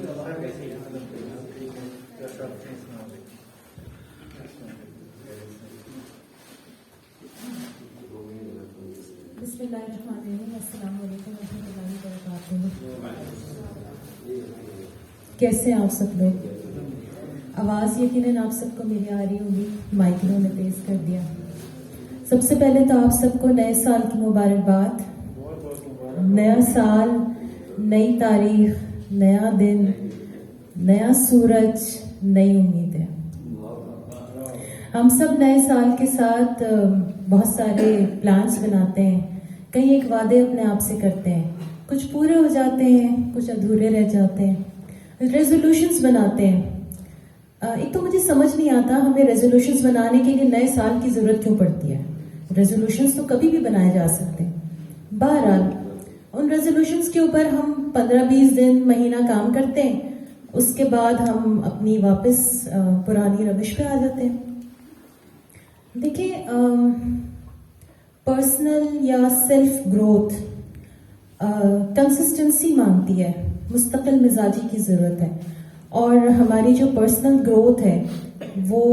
بسم اللہ الرحمن الرحیم. السلام علیکم ورحمۃ اللہ وبرکاتہ. کیسے ہیں آپ سب لوگ؟ آواز یقیناً آپ سب کو میری آ رہی ہوگی، مائک انہوں نے تیز کر دیا. سب سے پہلے تو آپ سب کو نئے سال کی مبارکباد. نیا سال، نئی تاریخ، نیا دن، نیا سورج، نئی امیدیں. ہم سب نئے سال کے ساتھ بہت سارے پلانس بناتے ہیں، کئی ایک وعدے اپنے آپ سے کرتے ہیں، کچھ پورے ہو جاتے ہیں، کچھ ادھورے رہ جاتے ہیں. ریزولوشنز بناتے ہیں. ایک تو مجھے سمجھ نہیں آتا ہمیں ریزولوشنز بنانے کے لیے نئے سال کی ضرورت کیوں پڑتی ہے. ریزولوشنز تو کبھی بھی بنائے جا سکتے ہیں. بہرحال ان ریزولوشنز کے اوپر ہم 15-20 دن، مہینہ کام کرتے ہیں، اس کے بعد ہم اپنی واپس پرانی روش پہ آ جاتے ہیں. دیکھیں، پرسنل یا سیلف گروتھ کنسسٹنسی مانگتی ہے، مستقل مزاجی کی ضرورت ہے. اور ہماری جو پرسنل گروتھ ہے وہ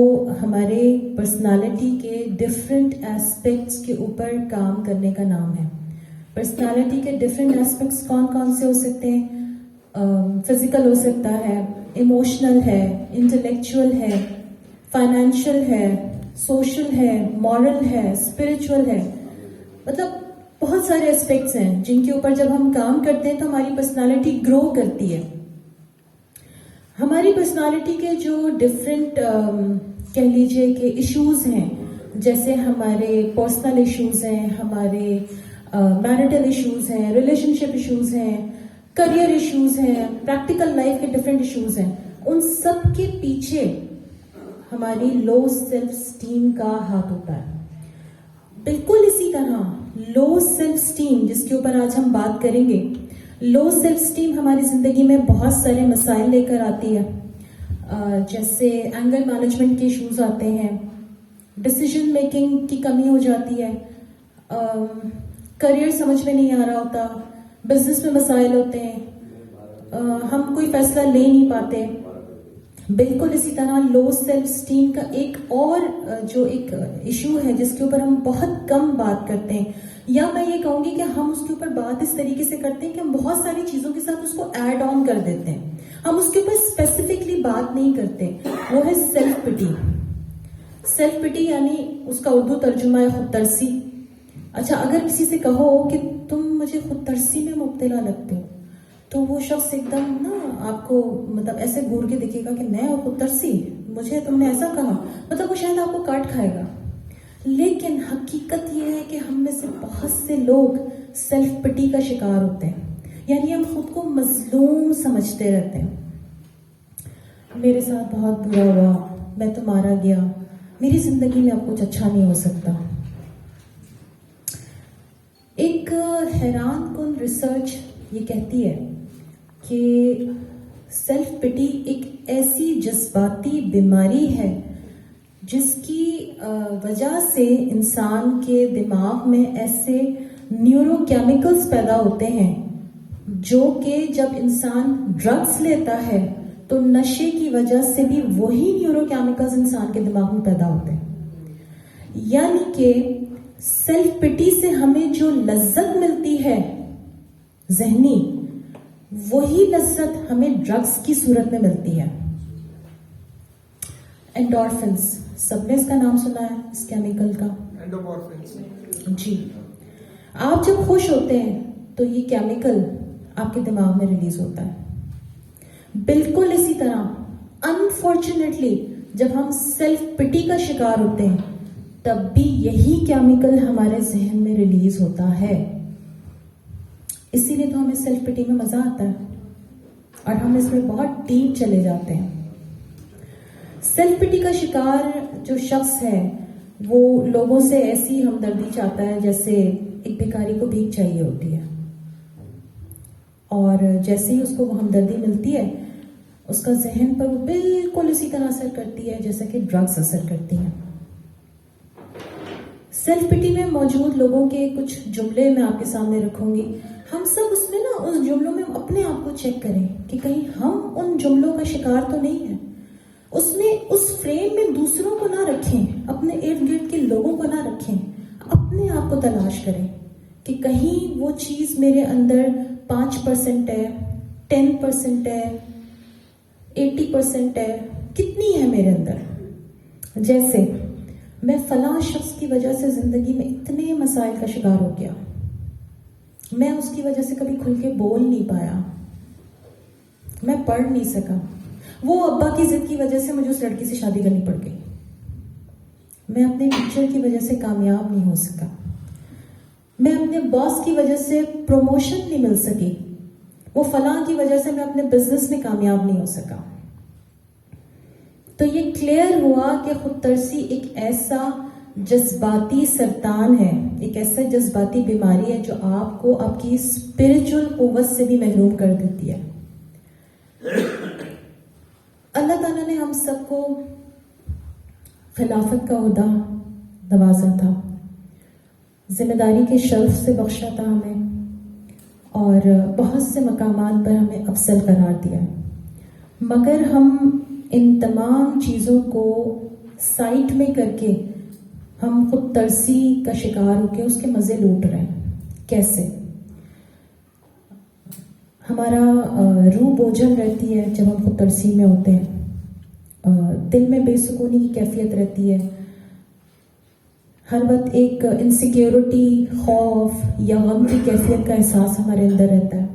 ہمارے پرسنالٹی کے ڈفرینٹ ایسپیکٹس کے اوپر کام کرنے کا نام ہے. پرسنالٹی کے ڈفرینٹ ایسپیکٹس کون کون سے ہو سکتے ہیں؟ فزیکل ہو سکتا ہے، ایموشنل ہے، انٹلیکچوئل ہے، فائنینشیل ہے، سوشل ہے، مورل ہے، اسپرچول ہے. مطلب بہت سارے اسپیکٹس ہیں جن کے اوپر جب ہم کام کرتے ہیں تو ہماری پرسنالٹی گرو کرتی ہے. ہماری پرسنالٹی کے جو ڈفرینٹ کہہ لیجیے کہ ایشوز ہیں، جیسے ہمارے پرسنل ایشوز ہیں، ہمارے میرٹل ایشوز ہیں، ریلیشن شپ ایشوز ہیں، کریئر ایشوز ہیں، پریکٹیکل لائف کے ڈفرینٹ ایشوز ہیں. ان سب کے پیچھے ہماری لو سیلف اسٹیم کا ہاتھ ہوتا ہے. بالکل اسی طرح لو سیلف اسٹیم، جس کے اوپر آج ہم بات کریں گے، لو سیلف اسٹیم ہماری زندگی میں بہت سارے مسائل لے کر آتی ہے. جیسے اینگر مینجمنٹ کے ایشوز آتے ہیں، ڈسیزن میکنگ کی کمی ہو جاتی ہے، کریئر سمجھ میں نہیں آ رہا ہوتا، بزنس میں مسائل ہوتے ہیں، ہم کوئی فیصلہ لے نہیں پاتے. بالکل اسی طرح لو سیلف اسٹیم کا ایک اور جو ایک ایشو ہے جس کے اوپر ہم بہت کم بات کرتے ہیں، یا میں یہ کہوں گی کہ ہم اس کے اوپر بات اس طریقے سے کرتے ہیں کہ ہم بہت ساری چیزوں کے ساتھ اس کو ایڈ آن کر دیتے ہیں، ہم اس کے اوپر اسپیسیفکلی بات نہیں کرتے. وہ ہے سیلف پٹی. سیلف پٹی یعنی اس کا اردو ترجمہ ہے خود ترسی. اچھا، اگر کسی سے کہو کہ تم مجھے خود ترسی میں مبتلا لگتے ہو تو وہ شخص ایک دم آپ کو مطلب ایسے گور کے دیکھے گا کہ میں خود ترسی، مجھے تم نے ایسا کہا، مطلب وہ شاید آپ کو کاٹ کھائے گا. لیکن حقیقت یہ ہے کہ ہم میں سے بہت سے لوگ سیلف پٹی کا شکار ہوتے ہیں، یعنی ہم خود کو مظلوم سمجھتے رہتے ہیں. میرے ساتھ بہت برا ہوا، میں تو مارا گیا، میری زندگی میں اب کچھ اچھا نہیں ہو سکتا. ایک حیران کن ریسرچ یہ کہتی ہے کہ سیلف پٹی ایک ایسی جذباتی بیماری ہے جس کی وجہ سے انسان کے دماغ میں ایسے نیورو کیمیکلز پیدا ہوتے ہیں جو کہ جب انسان ڈرگس لیتا ہے تو نشے کی وجہ سے بھی وہی نیورو کیمیکلز انسان کے دماغ میں پیدا ہوتے ہیں. یعنی کہ سیلف پٹی سے ہمیں جو لذت ملتی ہے ذہنی، وہی لذت ہمیں ڈرگس کی صورت میں ملتی ہے. اینڈورفنس، سب نے اس کا نام سنا ہے، اس کیمیکل کا. جی، آپ جب خوش ہوتے ہیں تو یہ کیمیکل آپ کے دماغ میں ریلیز ہوتا ہے. بالکل اسی طرح انفارچونیٹلی جب ہم سیلف پٹی کا شکار ہوتے ہیں تب بھی یہی کیمیکل ہمارے ذہن میں ریلیز ہوتا ہے. اسی لیے تو ہمیں سیلف پٹی میں مزہ آتا ہے اور ہم اس میں بہت ڈیپ چلے جاتے ہیں. سیلف پٹی کا شکار جو شخص ہے وہ لوگوں سے ایسی ہمدردی چاہتا ہے جیسے ایک بھکاری کو بھیک چاہیے ہوتی ہے، اور جیسے ہی اس کو وہ ہمدردی ملتی ہے اس کا ذہن پر وہ بالکل اسی طرح اثر کرتی ہے جیسا کہ ڈرگس اثر کرتی ہیں. سیلف پٹی میں موجود لوگوں کے کچھ جملے میں آپ کے سامنے رکھوں گی. ہم سب اس میں نا اس جملوں میں اپنے آپ کو چیک کریں کہ کہیں ہم ان جملوں کا شکار تو نہیں ہیں. اس میں اس فریم میں دوسروں کو نہ رکھیں, اپنے ارد گرد کے لوگوں کو نہ رکھیں, اپنے آپ کو تلاش کریں کہ کہیں وہ چیز میرے اندر 5% ہے, 10% ہے, 80% ہے, کتنی ہے میرے اندر. جیسے میں فلاں شخص کی وجہ سے زندگی میں اتنے مسائل کا شکار ہو گیا, میں اس کی وجہ سے کبھی کھل کے بول نہیں پایا, میں پڑھ نہیں سکا, وہ ابا کی ضد کی وجہ سے مجھے اس لڑکی سے شادی کرنی پڑ گئی, میں اپنے ٹیچر کی وجہ سے کامیاب نہیں ہو سکا, میں اپنے باس کی وجہ سے پروموشن نہیں مل سکی, وہ فلاں کی وجہ سے میں اپنے بزنس میں کامیاب نہیں ہو سکا. تو یہ کلیئر ہوا کہ خود ترسی ایک ایسا جذباتی سرطان ہے, ایک ایسا جذباتی بیماری ہے جو آپ کو آپ کی اسپرچل قوت سے بھی محروم کر دیتی ہے. اللہ تعالیٰ نے ہم سب کو خلافت کا عہدہ نوازا تھا, ذمہ داری کے شرف سے بخشا تھا ہمیں, اور بہت سے مقامات پر ہمیں افضل قرار دیا, مگر ہم ان تمام چیزوں کو سائٹ میں کر کے ہم خود ترسی کا شکار ہو کے اس کے مزے لوٹ رہے ہیں. کیسے؟ ہمارا روح بوجھل رہتی ہے جب ہم خود ترسی میں ہوتے ہیں, دل میں بے سکونی کی کیفیت رہتی ہے, ہر وقت ایک انسیکیورٹی, خوف یا غم کی کیفیت کا احساس ہمارے اندر رہتا ہے.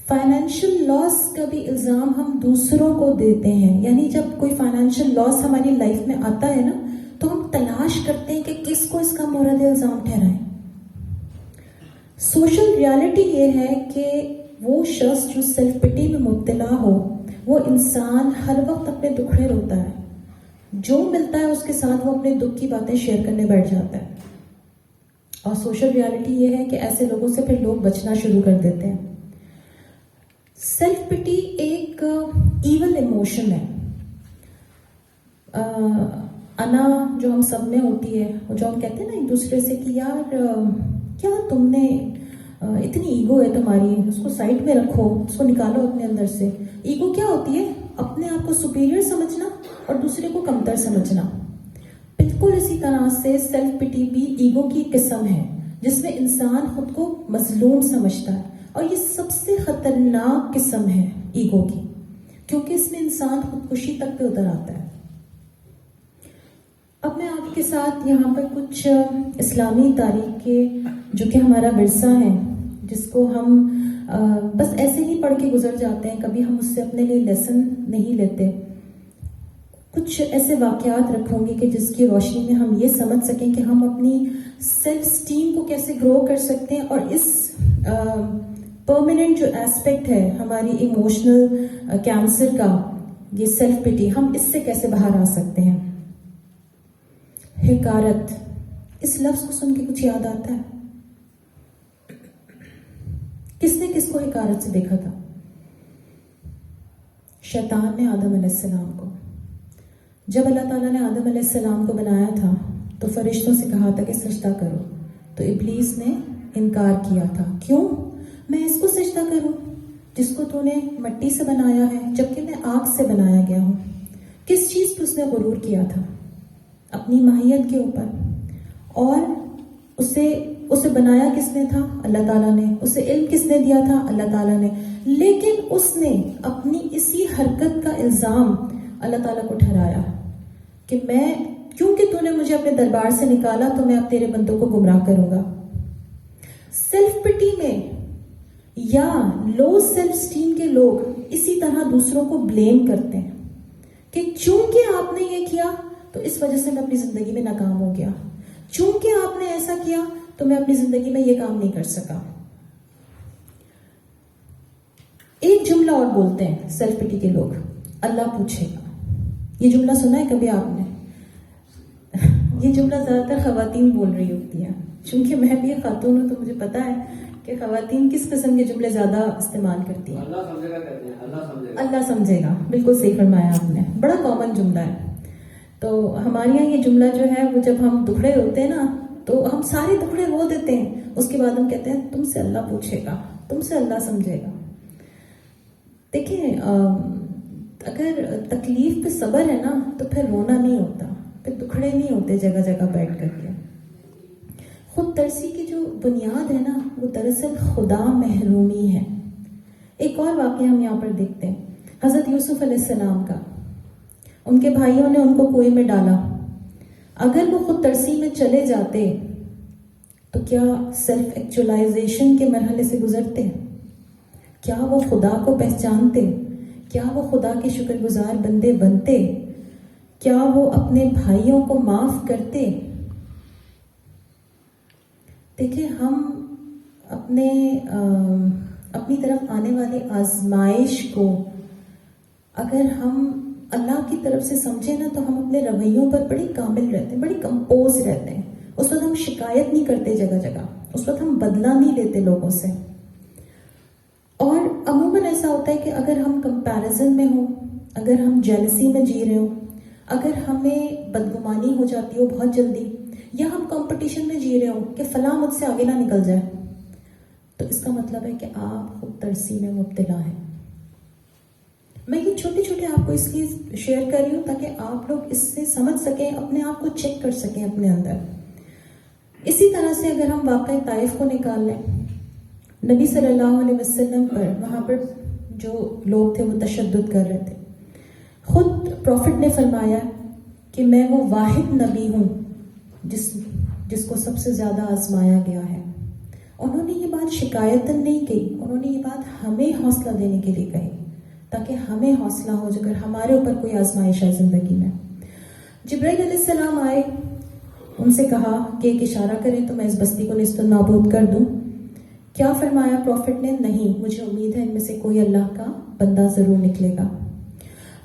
فائنینشیل لاس کا بھی الزام ہم دوسروں کو دیتے ہیں, یعنی جب کوئی فائنینشیل لاس ہماری لائف میں آتا ہے نا تو ہم تلاش کرتے ہیں کہ کس کو اس کا مورد الزام ٹھہرائیں. سوشل ریالٹی یہ ہے کہ وہ شخص جو سیلف پٹی میں مبتلا ہو وہ انسان ہر وقت اپنے دکھڑے روتا ہے, جو ملتا ہے اس کے ساتھ وہ اپنے دکھ کی باتیں شیئر کرنے بیٹھ جاتا ہے. اور سوشل ریالٹی یہ ہے کہ ایسے لوگوں سے پھر لوگ بچنا شروع کر دیتے ہیں. سیلف پٹی ایک ایول ایموشن ہے. انا جو ہم سب میں ہوتی ہے, جو ہم کہتے ہیں نا ایک دوسرے سے کہ یار کیا تم نے اتنی ایگو ہے تمہاری, اس کو سائڈ میں رکھو, اس کو نکالو اپنے اندر سے. ایگو کیا ہوتی ہے؟ اپنے آپ کو سپیریئر سمجھنا اور دوسرے کو کمتر سمجھنا. بالکل اسی طرح سے سیلف پٹی بھی ایگو کی قسم ہے جس میں انسان خود کو مظلوم سمجھتا ہے, اور یہ سب سے خطرناک قسم ہے ایگو کی, کیونکہ اس میں انسان خودکشی تک پہ اتر آتا ہے. اب میں آپ کے ساتھ یہاں پر کچھ اسلامی تاریخ کے جو کہ ہمارا ورثہ ہے, جس کو ہم بس ایسے ہی پڑھ کے گزر جاتے ہیں, کبھی ہم اس سے اپنے لیے لیسن نہیں لیتے, کچھ ایسے واقعات رکھوں گی کہ جس کی روشنی میں ہم یہ سمجھ سکیں کہ ہم اپنی سیلف اسٹیم کو کیسے گرو کر سکتے ہیں, اور اس پرماننٹ جو ایسپیکٹ ہے ہماری ایموشنل کینسر کا, یہ سیلف پٹی, ہم اس سے کیسے باہر آ سکتے ہیں. حقارت, اس لفظ کو سن کے کچھ یاد آتا ہے؟ کس نے کس کو حقارت سے دیکھا تھا؟ شیطان نے آدم علیہ السلام کو. جب اللہ تعالیٰ نے آدم علیہ السلام کو بنایا تھا تو فرشتوں سے کہا تھا کہ سجدہ کرو, تو ابلیس نے انکار کیا تھا. کیوں؟ میں اس کو سجدہ کروں جس کو تو نے مٹی سے بنایا ہے, جبکہ میں آگ سے بنایا گیا ہوں. کس چیز پہ اس نے غرور کیا تھا؟ اپنی ماہیت کے اوپر. اور اسے بنایا کس نے تھا؟ اللہ تعالیٰ نے. اسے علم کس نے دیا تھا؟ اللہ تعالیٰ نے. لیکن اس نے اپنی اسی حرکت کا الزام اللہ تعالیٰ کو ٹھہرایا کہ میں, کیونکہ تو نے مجھے اپنے دربار سے نکالا تو میں اب تیرے بندوں کو گمراہ کروں گا. سیلف پٹی میں یا لو سیلف اسٹیم کے لوگ اسی طرح دوسروں کو بلیم کرتے ہیں کہ چونکہ آپ نے یہ کیا تو اس وجہ سے میں اپنی زندگی میں ناکام ہو گیا, چونکہ آپ نے ایسا کیا تو میں اپنی زندگی میں یہ کام نہیں کر سکا. ایک جملہ اور بولتے ہیں سیلف پٹی کے لوگ, اللہ پوچھے گا. یہ جملہ سنا ہے کبھی آپ نے؟ یہ جملہ زیادہ تر خواتین بول رہی ہوتی ہیں, چونکہ میں بھی خاتون ہوں تو مجھے پتا ہے کہ خواتین کس قسم کے جملے زیادہ استعمال کرتی ہیں. اللہ سمجھے گا کہتے ہیں, اللہ سمجھے گا, بالکل صحیح فرمایا آپ نے, بڑا کامن جملہ ہے. تو ہمارے یہاں یہ جملہ جو ہے وہ جب ہم دکھڑے ہوتے ہیں نا تو ہم سارے دکھڑے بول دیتے ہیں, اس کے بعد ہم کہتے ہیں تم سے اللہ پوچھے گا، تم سے اللہ سمجھے گا. دیکھیں اگر تکلیف پہ صبر ہے نا تو پھر رونا نہیں ہوتا، پھر دکھڑے نہیں ہوتے جگہ جگہ بیٹھ کر کے. خود ترسی کی جو بنیاد ہے نا وہ دراصل خدا محرومی ہے. ایک اور واقعہ ہم یہاں پر دیکھتے ہیں حضرت یوسف علیہ السلام کا. ان کے بھائیوں نے ان کو کنویں میں ڈالا. اگر وہ خود ترسی میں چلے جاتے تو کیا سیلف ایکچولائزیشن کے مرحلے سے گزرتے؟ کیا وہ خدا کو پہچانتے؟ کیا وہ خدا کے شکر گزار بندے بنتے؟ کیا وہ اپنے بھائیوں کو معاف کرتے؟ دیکھیں ہم اپنی طرف آنے والی آزمائش کو اگر ہم اللہ کی طرف سے سمجھیں نا تو ہم اپنے رویوں پر بڑی کامل رہتے ہیں، بڑی کمپوز رہتے ہیں. اس وقت ہم شکایت نہیں کرتے جگہ جگہ، اس وقت ہم بدلہ نہیں لیتے لوگوں سے. اور عموماً ایسا ہوتا ہے کہ اگر ہم کمپیریزن میں ہوں، اگر ہم جیلسی میں جی رہے ہوں، اگر ہمیں بدگمانی ہو جاتی ہو بہت جلدی، یا ہم کمپٹیشن میں جی رہے ہوں کہ فلاں مجھ سے آگے نہ نکل جائے، تو اس کا مطلب ہے کہ آپ خود ترسی میں مبتلا ہیں. میں یہ چھوٹے چھوٹے آپ کو اس لیے شیئر کر رہی ہوں تاکہ آپ لوگ اس سے سمجھ سکیں، اپنے آپ کو چیک کر سکیں اپنے اندر. اسی طرح سے اگر ہم واقعہ طائف کو نکال لیں، نبی صلی اللہ علیہ وسلم پر وہاں پر جو لوگ تھے وہ تشدد کر رہے تھے. خود پروفٹ نے فرمایا کہ میں وہ واحد نبی ہوں جس کو سب سے زیادہ آزمایا گیا ہے. انہوں نے یہ بات شکایتاً نہیں کہی، انہوں نے یہ بات ہمیں حوصلہ دینے کے لیے کہی تاکہ ہمیں حوصلہ ہو اگر ہمارے اوپر کوئی آزمائش ہے زندگی میں. جبرائیل علیہ السلام آئے، ان سے کہا کہ ایک اشارہ کریں تو میں اس بستی کو نیست و نابود کر دوں. کیا فرمایا پروفٹ نے؟ نہیں، مجھے امید ہے ان میں سے کوئی اللہ کا بندہ ضرور نکلے گا.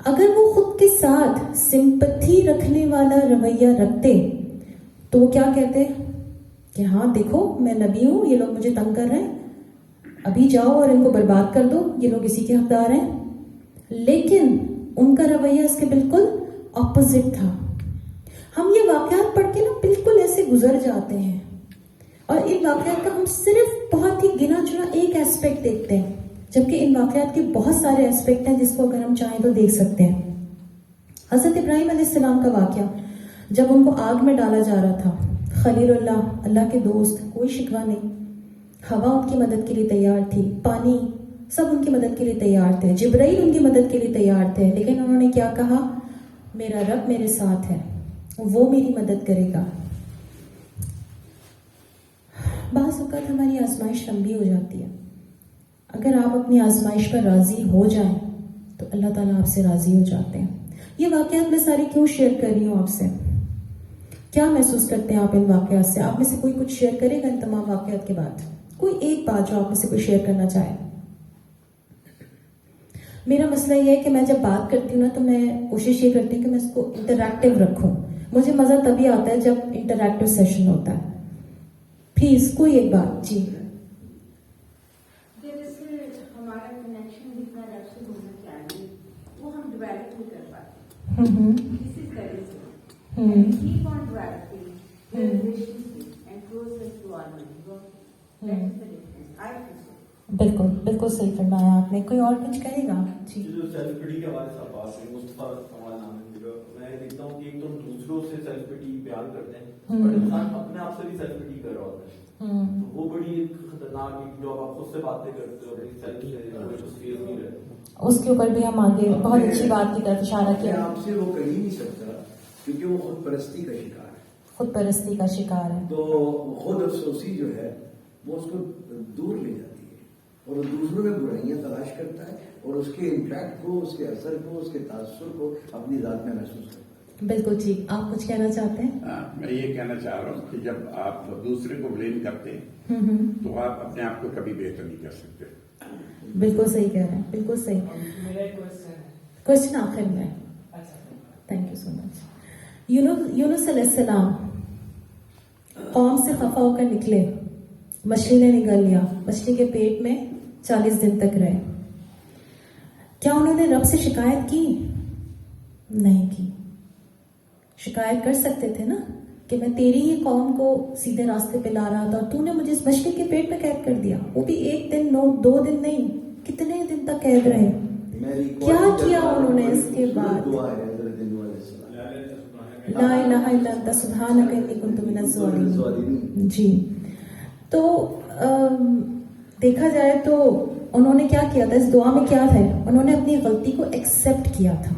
اگر وہ خود کے ساتھ سمپتھی رکھنے والا رویہ رکھتے تو وہ کیا کہتے کہ ہاں دیکھو میں نبی ہوں، یہ لوگ مجھے تنگ کر رہے ہیں، ابھی جاؤ اور ان کو برباد کر دو، یہ لوگ اسی کے حقدار ہیں. لیکن ان کا رویہ اس کے بالکل اپوزٹ تھا. ہم یہ واقعات پڑھ کے نا بالکل ایسے گزر جاتے ہیں اور ان واقعات کا ہم صرف بہت ہی گنا چنا ایک ایسپیکٹ دیکھتے ہیں، جبکہ ان واقعات کے بہت سارے ایسپیکٹ ہیں جس کو اگر ہم چاہیں تو دیکھ سکتے ہیں. حضرت ابراہیم علیہ السلام کا واقعہ، جب ان کو آگ میں ڈالا جا رہا تھا، خلیل اللہ، اللہ کے دوست، کوئی شکوہ نہیں، ہوا ان کی مدد کے لیے تیار تھی، پانی سب ان کی مدد کے لیے تیار تھے، جبرائیل ان کی مدد کے لیے تیار تھے، لیکن انہوں نے کیا کہا؟ میرا رب میرے ساتھ ہے، وہ میری مدد کرے گا. بعض اوقات ہماری آزمائش لمبی ہو جاتی ہے. اگر آپ اپنی آزمائش پر راضی ہو جائیں تو اللہ تعالیٰ آپ سے راضی ہو جاتے ہیں. یہ واقعات میں ساری کیوں شیئر کر رہی ہوں آپ سے؟ کیا محسوس کرتے ہیں آپ ان واقعات سے؟ آپ میں سے کوئی کچھ شیئر کرے گا ان تمام واقعات کے بعد؟ کوئی ایک بات جو آپ میں سے کوئی شیئر کرنا چاہے. میرا مسئلہ یہ ہے کہ میں جب بات کرتی ہوں نا تو میں کوشش یہ کرتی ہوں کہ میں اس کو انٹریکٹیو رکھوں. مجھے مزہ تبھی آتا ہے جب انٹریکٹیو سیشن ہوتا ہے. پلیز کوئی ایک بات. جی ہمارا کنیکشن جتنا رب سے ہونا چاہیے وہ ہم ڈیولپ نہیں کر پاتے. اسی طرح سے keep on developing your relationship and closeness to Allah. That is the difference. I think so. بالکل بالکل صحیح فرمایا آپ نے. کوئی اور کچھ کہے گا؟ جی جو سیلف پٹی کے حوالے سے آپ بات کریں، مصطفیٰ کمال نام ہے، میں دیکھتا ہوں کہ ایک تو ہم دوسروں سے سیلف پٹی بیان کرتے ہیں اور انسان اپنے آپ سے بھی سیلف پٹی کر رہا ہوتا ہے. تو وہ بڑی ایک خطرناک ایک جو آپ خود سے باتیں کرتے ہو اپنی سیلف سے نہیں رہتے، اس کے اوپر بھی ہم آگے بہت اچھی بات کی طرف اشارہ کیا. آپ سے وہ کر ہی نہیں سکتا کیونکہ وہ خود پرستی کا شکار ہے. خود پرستی کا شکار ہے. تو خود افسوسی جو ہے وہ اس کو دور لے جاتی ہے اور وہ دوسروں میں برائیاں تلاش کرتا ہے اور اس کے امپیکٹ کو، اس کے اثر کو، اس کے تاثر کو اپنی ذات میں محسوس کرتا ہے. بالکل ٹھیک. آپ کچھ کہنا چاہتے ہیں؟ میں یہ کہنا چاہ رہا ہوں کہ جب آپ دوسرے کو بلیم کرتے ہیں تو آپ اپنے آپ کو کبھی بہتر نہیں کر سکتے. بالکل صحیح کہہ رہے ہیں، بالکل صحیح. میرا ایک کوشچن آخر میں. تھینک یو سو مچ. یونس علیہ السلام قوم سے خفا ہو کر نکلے، مچھلی نے نگل لیا، مچھلی کے پیٹ میں 40 دن تک رہے. کیا انہوں نے رب سے شکایت کی؟ نہیں کی. شکایت کر سکتے تھے نا کہ میں تیری ہی قوم کو سیدھے راستے پہ لا رہا تھا اور تو نے مجھے اس بچے کے پیٹ میں قید کر دیا, وہ بھی 1 دن 2 دن نہیں, کتنے دن تک قید رہے. کیا کیا انہوں نے اس کے بعد؟ لا الہ الا انت سبحانک انی کنت من الظالمین. جی, تو دیکھا جائے تو انہوں نے کیا کیا تھا, اس دعا میں کیا تھا, انہوں نے اپنی غلطی کو ایکسیپٹ کیا تھا.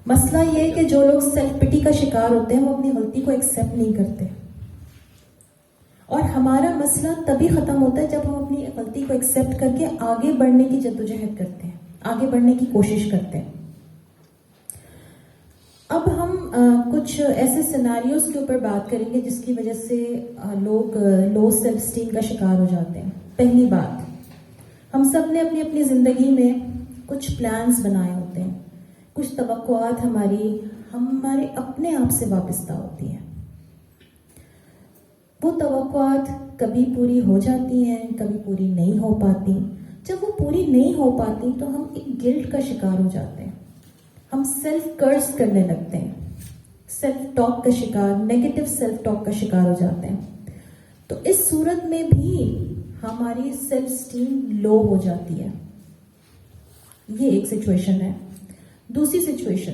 مسئلہ یہ ہے کہ جو لوگ سیلف پٹی کا شکار ہوتے ہیں وہ اپنی غلطی کو ایکسیپٹ نہیں کرتے, اور ہمارا مسئلہ تبھی ختم ہوتا ہے جب ہم اپنی غلطی کو ایکسیپٹ کر کے آگے بڑھنے کی جدوجہد کرتے ہیں, آگے بڑھنے کی کوشش کرتے ہیں. اب ہم کچھ ایسے سیناریوز کے اوپر بات کریں گے جس کی وجہ سے لوگ لو سیلف اسٹیم کا شکار ہو جاتے ہیں. پہلی بات, ہم سب نے اپنی اپنی زندگی میں کچھ پلانز بنائے ہوتے ہیں, کچھ توقعات ہمارے اپنے آپ سے وابستہ ہوتی ہیں. وہ توقعات کبھی پوری ہو جاتی ہیں, کبھی پوری نہیں ہو پاتی. جب وہ پوری نہیں ہو پاتی تو ہم ایک گلٹ کا شکار ہو جاتے ہیں, ہم سیلف کرس کرنے لگتے ہیں, سیلف ٹاک کا شکار, نیگیٹو سیلف ٹاک کا شکار ہو جاتے ہیں. تو اس صورت میں بھی ہماری سیلف اسٹیم لو ہو جاتی ہے. یہ ایک سچویشن ہے. دوسری سچویشن,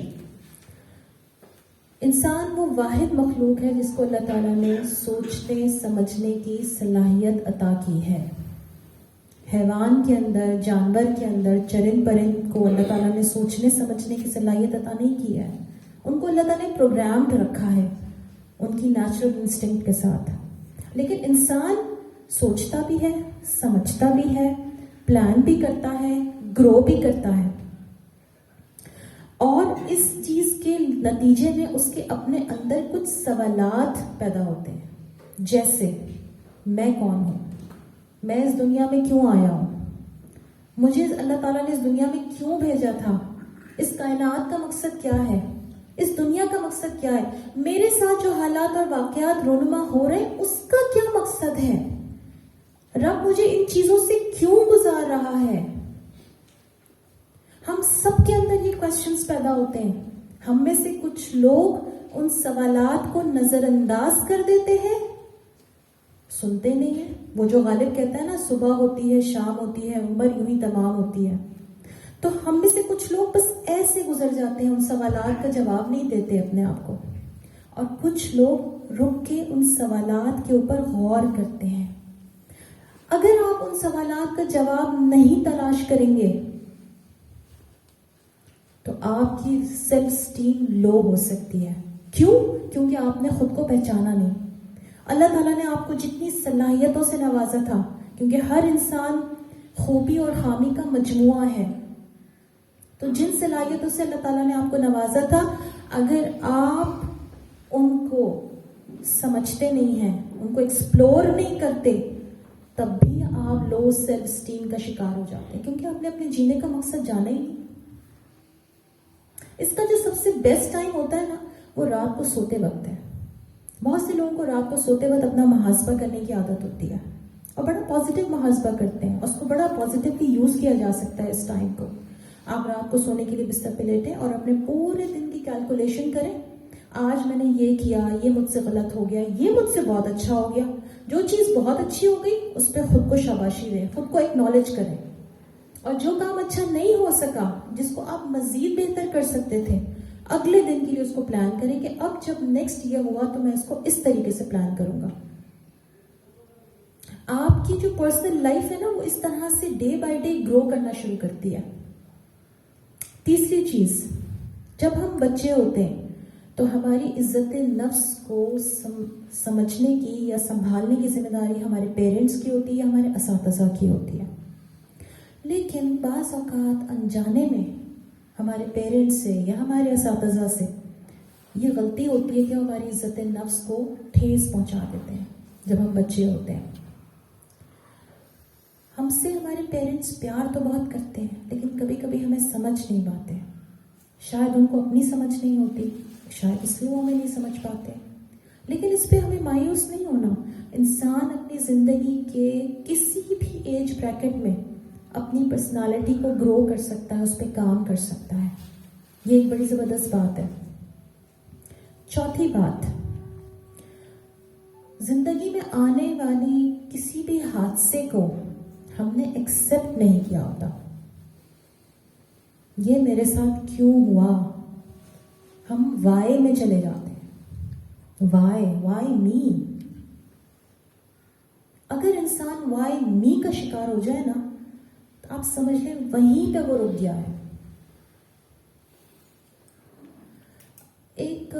انسان وہ واحد مخلوق ہے جس کو اللہ تعالیٰ نے سوچنے سمجھنے کی صلاحیت عطا کی ہے. حیوان کے اندر, جانور کے اندر, چرند پرند کو اللہ تعالیٰ نے سوچنے سمجھنے کی صلاحیت عطا نہیں کی ہے. ان کو اللہ تعالیٰ نے پروگرامڈ رکھا ہے ان کی نیچرل انسٹنکٹ کے ساتھ. لیکن انسان سوچتا بھی ہے, سمجھتا بھی ہے, پلان بھی کرتا ہے, گرو بھی کرتا ہے, اور اس چیز کے نتیجے میں اس کے اپنے اندر کچھ سوالات پیدا ہوتے ہیں, جیسے میں کون ہوں, میں اس دنیا میں کیوں آیا ہوں, مجھے اللہ تعالیٰ نے اس دنیا میں کیوں بھیجا تھا, اس کائنات کا مقصد کیا ہے, اس دنیا کا مقصد کیا ہے, میرے ساتھ جو حالات اور واقعات رونما ہو رہے ہیں اس کا کیا مقصد ہے, رب مجھے ان چیزوں سے کیوں گزار رہا ہے. ہم سب کے اندر یہ کوشچنز پیدا ہوتے ہیں. ہم میں سے کچھ لوگ ان سوالات کو نظر انداز کر دیتے ہیں, سنتے نہیں ہیں. وہ جو غالب کہتا ہے نا, صبح ہوتی ہے شام ہوتی ہے, عمر یوں ہی تمام ہوتی ہے. تو ہم میں سے کچھ لوگ بس ایسے گزر جاتے ہیں, ان سوالات کا جواب نہیں دیتے اپنے آپ کو, اور کچھ لوگ رک کے ان سوالات کے اوپر غور کرتے ہیں. اگر آپ ان سوالات کا جواب نہیں تلاش کریں گے تو آپ کی سیلف اسٹیم لو ہو سکتی ہے. کیوں؟ کیونکہ آپ نے خود کو پہچانا نہیں. اللہ تعالیٰ نے آپ کو جتنی صلاحیتوں سے نوازا تھا, کیونکہ ہر انسان خوبی اور خامی کا مجموعہ ہے, تو جن صلاحیتوں سے اللہ تعالیٰ نے آپ کو نوازا تھا, اگر آپ ان کو سمجھتے نہیں ہیں, ان کو ایکسپلور نہیں کرتے, تب بھی آپ لو سیلف اسٹیم کا شکار ہو جاتے ہیں, کیونکہ آپ نے اپنے جینے کا مقصد جانا ہی نہیں. اس کا جو سب سے بیسٹ ٹائم ہوتا ہے نا, وہ رات کو سوتے وقت ہے. بہت سے لوگوں کو رات کو سوتے وقت اپنا محاسبہ کرنے کی عادت ہوتی ہے, اور بڑا پازیٹیو محاسبہ کرتے ہیں, اور اس کو بڑا پازیٹیولی یوز کیا جا سکتا ہے. اس ٹائم کو آپ رات کو سونے کے لیے بستر پہ لیٹیں اور اپنے پورے دن کی کیلکولیشن کریں. آج میں نے یہ کیا, یہ مجھ سے غلط ہو گیا, یہ مجھ سے بہت اچھا ہو گیا. جو چیز بہت اچھی ہو گئی اس پہ خود کو شاباشی دیں, خود کو ایکنالج کریں. اور جو کام اچھا نہیں ہو سکا, جس کو آپ مزید بہتر کر سکتے تھے, اگلے دن کے لیے اس کو پلان کریں کہ اب جب نیکسٹ یہ ہوا تو میں اس کو اس طریقے سے پلان کروں گا. آپ کی جو پرسنل لائف ہے نا, وہ اس طرح سے ڈے بائی ڈے گرو کرنا شروع کرتی ہے. تیسری چیز, جب ہم بچے ہوتے ہیں تو ہماری عزت نفس کو سمجھنے کی یا سنبھالنے کی ذمہ داری ہمارے پیرنٹس کی ہوتی ہے یا ہمارے اساتذہ کی ہوتی ہے. لیکن بعض اوقات انجانے میں ہمارے پیرنٹس سے یا ہمارے اساتذہ سے یہ غلطی ہوتی ہے کہ ہماری عزت نفس کو ٹھیس پہنچا دیتے ہیں جب ہم بچے ہوتے ہیں. ہم سے ہمارے پیرنٹس پیار تو بہت کرتے ہیں, لیکن کبھی کبھی ہمیں سمجھ نہیں پاتے. شاید ان کو اپنی سمجھ نہیں ہوتی, شاید اس لیے وہ ہمیں نہیں سمجھ پاتے. لیکن اس پہ ہمیں مایوس نہیں ہونا. انسان اپنی زندگی کے کسی بھی ایج بریکٹ میں اپنی پرسنالٹی کو گرو کر سکتا ہے, اس پہ کام کر سکتا ہے. یہ ایک بڑی زبردست بات ہے. چوتھی بات, زندگی میں آنے والی کسی بھی حادثے کو ہم نے ایکسیپٹ نہیں کیا ہوتا. یہ میرے ساتھ کیوں ہوا؟ ہم وائے میں چلے جاتے ہیں. وائی می. اگر انسان وائی می کا شکار ہو جائے نا تو آپ سمجھ لیں وہیں پہ وہ رک گیا ہے. ایک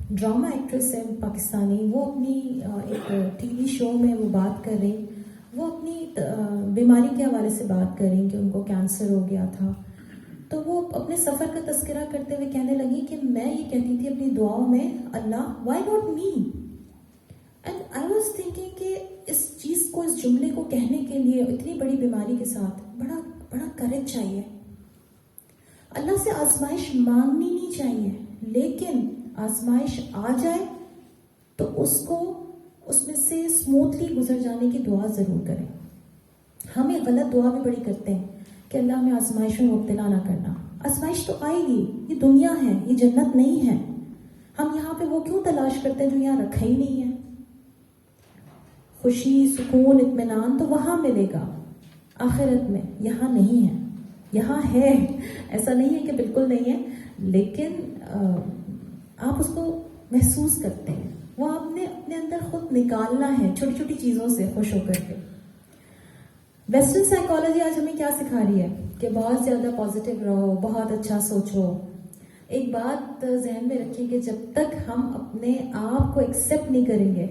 ڈرامہ ایکٹریس ہے پاکستانی، وہ اپنی ایک ٹی وی شو میں وہ بات کر رہی، وہ اپنی بیماری کے حوالے سے بات کر رہی کہ ان کو کینسر ہو گیا تھا. تو وہ اپنے سفر کا تذکرہ کرتے ہوئے کہنے لگی کہ میں یہ کہتی تھی اپنی دعاؤں میں، Allah why not me. And I was thinking کہ اس چیز کو، اس جملے کو کہنے کے لیے اتنی بڑی بیماری کے ساتھ بڑا کریج چاہیے. اللہ سے آزمائش مانگنی نہیں چاہیے، لیکن آزمائش آ جائے تو اس میں سے اسموتھلی گزر جانے کی دعا ضرور کریں. ہم ایک غلط دعا بھی بڑی کرتے ہیں کہ اللہ ہمیں آزمائش میں مبتلا نہ کرنا. آزمائش تو آئے گی، یہ دنیا ہے، یہ جنت نہیں ہے. ہم یہاں پہ وہ کیوں تلاش کرتے ہیں جو یہاں رکھا ہی نہیں ہے؟ خوشی، سکون، اطمینان تو وہاں ملے گا آخرت میں، یہاں نہیں ہے. یہاں ہے، ایسا نہیں ہے کہ بالکل نہیں ہے، لیکن آپ اس کو محسوس کرتے ہیں. وہ آپ نے اپنے اندر خود نکالنا ہے چھوٹی چھوٹی چیزوں سے خوش ہو کر کے. ویسٹرن سائیکالوجی آج ہمیں کیا سکھا رہی ہے کہ بہت زیادہ پازیٹیو رہو، بہت اچھا سوچو. ایک بات ذہن میں رکھیے کہ جب تک ہم اپنے آپ کو ایکسیپٹ نہیں کریں گے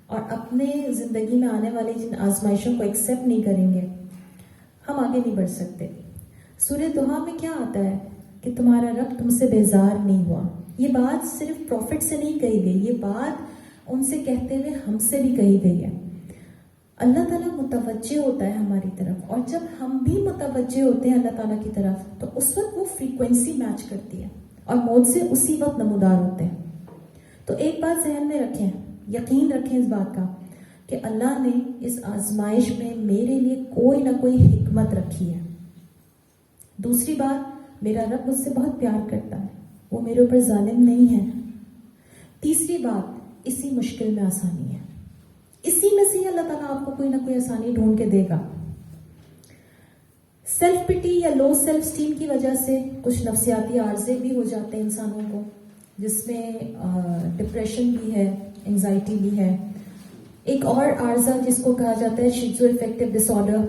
اور اپنے زندگی میں آنے والی جن آزمائشوں کو ایکسیپٹ نہیں کریں گے، ہم آگے نہیں بڑھ سکتے. سورہ دہا میں کیا آتا ہے کہ تمہارا رب تم سے بیزار نہیں ہوا. یہ بات صرف پروفٹ سے نہیں کہی گئی، یہ بات ان سے کہتے ہوئے ہم سے بھی کہی گئی ہے. اللہ تعالیٰ متوجہ ہوتا ہے ہماری طرف، اور جب ہم بھی متوجہ ہوتے ہیں اللہ تعالیٰ کی طرف تو اس وقت وہ فریکوینسی میچ کرتی ہے اور موجزے اسی وقت نمودار ہوتے ہیں. تو ایک بات ذہن میں رکھیں، یقین رکھیں اس بات کا کہ اللہ نے اس آزمائش میں میرے لیے کوئی نہ کوئی حکمت رکھی ہے. دوسری بات، میرا رب مجھ سے بہت پیار کرتا ہے، وہ میرے اوپر ظالم نہیں ہے. تیسری بات، اسی مشکل میں آسانی ہے، اسی میں سے ہی اللہ تعالیٰ آپ کو کوئی نہ کوئی آسانی ڈھونڈ کے دے گا. سیلف پٹی یا لو سیلف اسٹیم کی وجہ سے کچھ نفسیاتی عارضے بھی ہو جاتے ہیں انسانوں کو، جس میں ڈپریشن بھی ہے، انگزائٹی بھی ہے. ایک اور عارضہ جس کو کہا جاتا ہے شیزو افیکٹو ڈس آرڈر،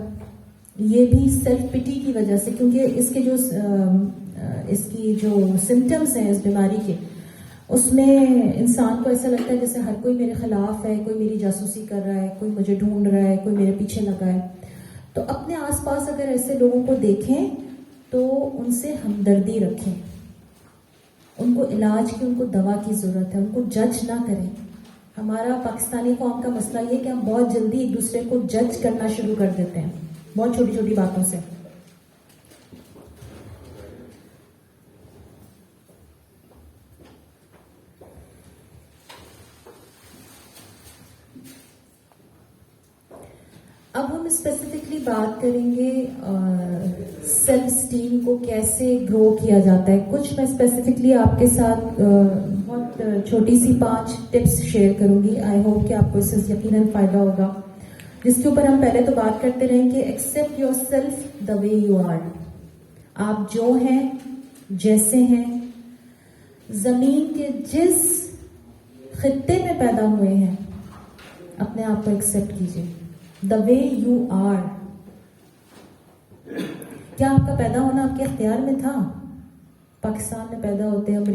یہ بھی سیلف پٹی کی وجہ سے، کیونکہ اس کی جو سمٹمز ہیں اس بیماری کے، اس میں انسان کو ایسا لگتا ہے جیسے ہر کوئی میرے خلاف ہے، کوئی میری جاسوسی کر رہا ہے، کوئی مجھے ڈھونڈ رہا ہے، کوئی میرے پیچھے لگا ہے. تو اپنے آس پاس اگر ایسے لوگوں کو دیکھیں تو ان سے ہمدردی رکھیں، ان کو علاج کی، ان کو دوا کی ضرورت ہے، ان کو جج نہ کریں. ہمارا پاکستانی قوم کا مسئلہ یہ کہ ہم بہت جلدی ایک دوسرے کو جج کرنا شروع کر دیتے ہیں بہت چھوٹی چھوٹی باتوں سے. اب ہم اسپیسیفکلی بات کریں گے سیلف اسٹیم کو کیسے گرو کیا جاتا ہے. کچھ میں اسپیسیفکلی آپ کے ساتھ بہت چھوٹی سی 5 ٹپس شیئر کروں گی. آئی ہوپ کہ آپ کو اس سے یقیناً فائدہ ہوگا، جس کے اوپر ہم پہلے تو بات کرتے رہیں کہ accept yourself the way you are. آپ جو ہیں، جیسے ہیں، زمین کے جس خطے میں پیدا ہوئے ہیں، اپنے آپ کو ایکسیپٹ کیجیے. دا وے یو آر. کیا آپ کا پیدا ہونا آپ کے اختیار میں تھا؟ پاکستان میں پیدا ہوتے ہیں،